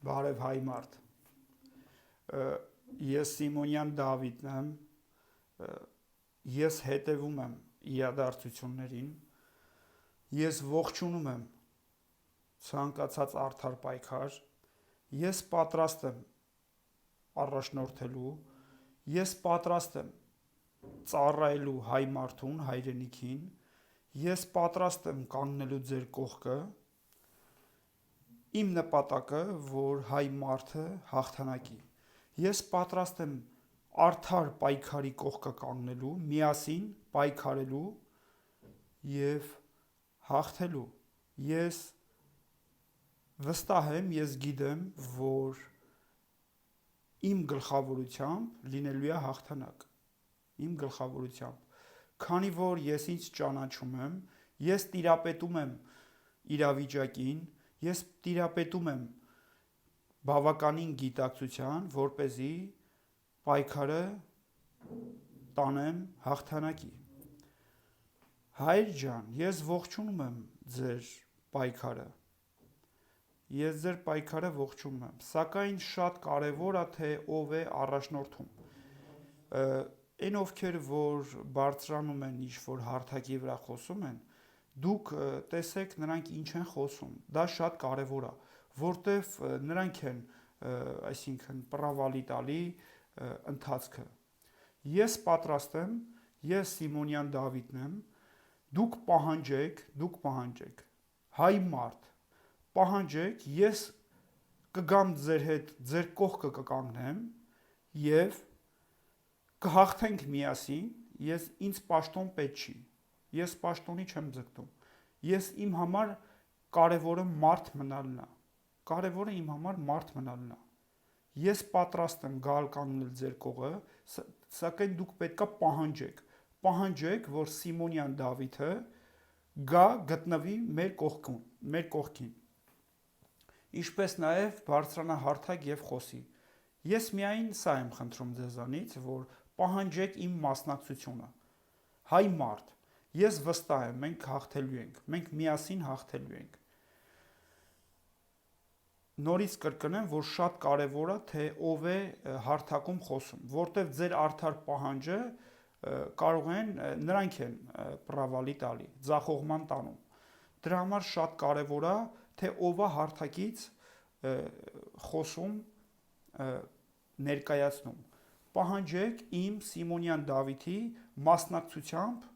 Բարև հայ մարդ, ես Սիմոնյան Դավիթն եմ, ես հետևում եմ իրադարձություններին, ես ողջունում եմ ցանկացած արդար պայքար, ես պատրաստ եմ առաջնորդելու, ես պատրաստ եմ ծառայելու հայ մարդուն, հայրենիքին, ես պատրաստ եմ կանգնելու ձեր կողքը, իմ նպատակը, որ հայ մարդը հաղթանակի, ես պատրաստ եմ արդար պայքարի կողքը կանգնելու, միասին պայքարելու և հաղթելու, ես վստահ եմ, ես գիտեմ, որ իմ գլխավորությամբ լինելու է հաղթանակ, իմ գլխավորությամբ, քանի որ ես ինձ ճանաչում եմ, ես տիրապետում եմ իրավիճակին, ես տիրապետում եմ բավականին գիտակցության, որպեսզի պայքարը տանեմ հաղթանակի։ Հայր ջան, ես ողջունում եմ ձեր պայքարը, ես ձեր պայքարը ողջունում եմ, սակայն շատ կարևոր է, թե ով է առաջնորդում։ Այն ովքեր, որ բարձրանում են ինչ-որ հարթակի վրա խոսում են, դուք տեսեք նրանք ինչ են խոսում, դա շատ կարևոր է, որտեվ նրանք են, այսինքն պրավալի տալի ընթացքը։ Ես պատրաստ եմ, ես Սիմոնյան Դավիթն եմ, դուք պահանջեք, հայ մարդ, պահանջեք, ես կգամ ձեր հետ, ձեր կողքը կկանգնեմ և կհաղթենք միասին, ինձ պաշտոն պետք չի, ես պաշտոնի չեմ ձգտում, ես իմ համար կարևորը մարդ մնալն է, ես պատրաստ եմ գալ կանգնել ձեր կողը, սակայն դուք պետք է պահանջեք, որ Սիմոնյան Դավիթը գա գտնվի մեր կողքին, ինչպես նաև բարձրանա հարթակ և խոսի, ես միայն սա եմ խնդրում ձեզանից, որ պահանջեք իմ մասնակցությունը, հայ մարդ, ես վստահ եմ, մենք հաղթելու ենք, մենք միասին հաղթելու ենք, նորից կրկնեմ, որ շատ կարևոր է, թե ով է հարթակում խոսում, որտև ձեր արդար պահանջը կարող են, նրանք են պրավալի տալի, ձախողման տանում, դրա համար շատ կարևոր է, թե ով է հարթակից խոսում ներկայացնում, պահանջեք իմ Սիմոնյան Դավիթի մասնակցությամբ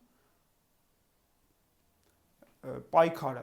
պայքարը,